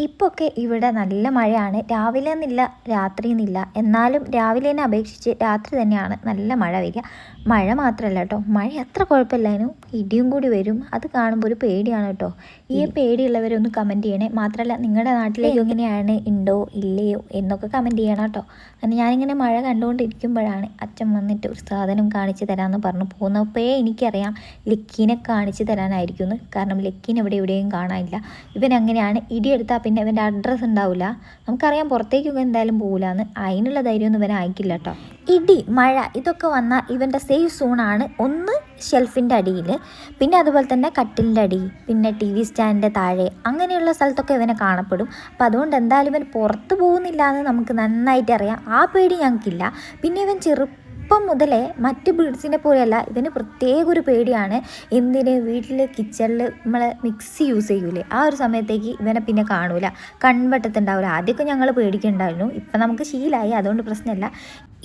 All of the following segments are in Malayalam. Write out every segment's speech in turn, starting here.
ഇപ്പൊക്കെ ഇവിടെ നല്ല മഴയാണ്. രാവിലെ എന്നില്ല രാത്രി എന്നില്ല. എന്നാലും രാവിലേനെ അപേക്ഷിച്ച് രാത്രി തന്നെയാണ് നല്ല മഴ വരിക. മഴ മാത്രമല്ല കേട്ടോ, മഴ അത്ര കുഴപ്പമില്ലായിരുന്നു. ഇടിയും കൂടി വരും. അത് കാണുമ്പോൾ ഒരു പേടിയാണ് കേട്ടോ. ഈ പേടിയുള്ളവരൊന്ന് കമൻറ്റ് ചെയ്യണേ. മാത്രമല്ല നിങ്ങളുടെ നാട്ടിലേക്ക് എങ്ങനെയാണ്, ഉണ്ടോ ഇല്ലയോ എന്നൊക്കെ കമൻറ്റ് ചെയ്യണം കേട്ടോ. കാരണം ഞാനിങ്ങനെ മഴ കണ്ടുകൊണ്ടിരിക്കുമ്പോഴാണ് അച്ഛൻ വന്നിട്ട് ഒരു സാധനം കാണിച്ചു തരാമെന്ന് പറഞ്ഞു പോകുന്നപ്പോഴേ എനിക്കറിയാം ലക്കീനെ കാണിച്ചു തരാനായിരിക്കും. കാരണം ലക്കീനെ എവിടെയും കാണാനില്ല. ഇവൻ അങ്ങനെയാണ്, ഇടിയെടുത്താൽ പിന്നെ ഇവൻ്റെ അഡ്രസ്സ് ഉണ്ടാവില്ല. നമുക്കറിയാം പുറത്തേക്കൊക്കെ എന്തായാലും പോകില്ല എന്ന്. അതിനുള്ള ധൈര്യമൊന്നും ഇവൻ അയക്കില്ല കേട്ടോ. ഇടി മഴ ഇതൊക്കെ വന്നാൽ ഇവൻ്റെ സേഫ് സോണാണ് ഒന്ന് ഷെൽഫിൻ്റെ അടിയിൽ, പിന്നെ അതുപോലെ തന്നെ കട്ടിലിൻ്റെ അടി, പിന്നെ TV സ്റ്റാൻഡിൻ്റെ താഴെ, അങ്ങനെയുള്ള സ്ഥലത്തൊക്കെ ഇവനെ കാണപ്പെടും. അപ്പോൾ അതുകൊണ്ട് എന്തായാലും ഇവൻ പുറത്ത് പോകുന്നില്ല എന്ന് നമുക്ക് നന്നായിട്ട് അറിയാം. ആ പേടി ഞങ്ങൾക്കില്ല. പിന്നെ ഇവൻ ചെറുപ്പം മുതലേ മറ്റ് ബീഡ്സിനെ പോലെയല്ല, ഇവന് പ്രത്യേക ഒരു പേടിയാണ്. എന്തിന്, വീട്ടിൽ കിച്ചണിൽ നമ്മൾ മിക്സി യൂസ് ചെയ്യൂലേ, ആ ഒരു സമയത്തേക്ക് ഇവനെ പിന്നെ കാണൂല, കൺവട്ടത്തുണ്ടാവില്ല. ആദ്യമൊക്കെ ഞങ്ങൾ പേടിക്കുന്നുണ്ടായിരുന്നു. ഇപ്പം നമുക്ക് ശീലമായി, അതുകൊണ്ട് പ്രശ്നമില്ല.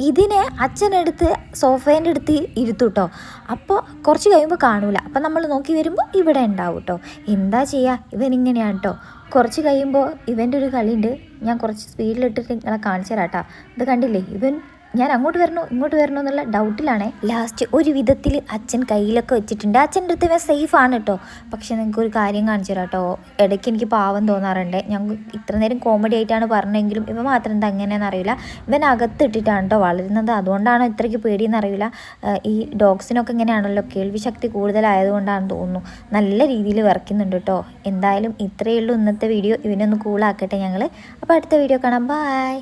ഇതിനെ അച്ഛനെടുത്ത് സോഫേൻ്റെ അടുത്ത് ഇരുത്തു കേട്ടോ. അപ്പോൾ കുറച്ച് കഴിയുമ്പോൾ കാണൂല. അപ്പം നമ്മൾ നോക്കി വരുമ്പോൾ ഇവിടെ ഉണ്ടാവും കേട്ടോ. എന്താ ചെയ്യുക, ഇവൻ ഇങ്ങനെയാണ് കേട്ടോ. കുറച്ച് കഴിയുമ്പോൾ ഇവൻ്റെ ഒരു കളിയുണ്ട്. ഞാൻ കുറച്ച് സ്പീഡിലിട്ടിട്ട് നിങ്ങളെ കാണിച്ചു തരാം കേട്ടോ. ഇത് കണ്ടില്ലേ, ഇവൻ ഞാൻ അങ്ങോട്ട് വരണോ ഇങ്ങോട്ട് വരണോ എന്നുള്ള ഡൗട്ടിലാണേ. ലാസ്റ്റ് ഒരു വിധത്തിൽ അച്ഛൻ കയ്യിലൊക്കെ വെച്ചിട്ടുണ്ട്. അച്ഛൻ്റെ അടുത്ത് ഇവൻ സേഫാണ് കേട്ടോ. പക്ഷെ നിങ്ങൾക്കൊരു കാര്യം കാണിച്ചു തരാം കേട്ടോ. ഇടയ്ക്ക് എനിക്ക് പാവം തോന്നാറുണ്ട്. ഞങ്ങൾ ഇത്ര നേരം കോമഡി ആയിട്ടാണ് പറഞ്ഞെങ്കിലും ഇവ മാത്രം എന്താ എങ്ങനെയാണെന്ന് അറിയില്ല. ഇവൻ അകത്തിട്ടിട്ടാണ് കേട്ടോ വളരുന്നത്. അതുകൊണ്ടാണോ ഇത്രയ്ക്ക് പേടിയെന്ന് അറിയില്ല. ഈ ഡോഗ്സിനൊക്കെ ഇങ്ങനെയാണല്ലോ, കേൾവി ശക്തി കൂടുതലായതുകൊണ്ടാണെന്ന് തോന്നുന്നു. നല്ല രീതിയിൽ വിറയ്ക്കുന്നുണ്ട് കേട്ടോ. എന്തായാലും ഇത്രയേ ഉള്ളൂ ഇന്നത്തെ വീഡിയോ. ഇവനൊന്ന് കൂളാക്കട്ടെ ഞങ്ങൾ. അപ്പോൾ അടുത്ത വീഡിയോ കാണാം. ബൈ.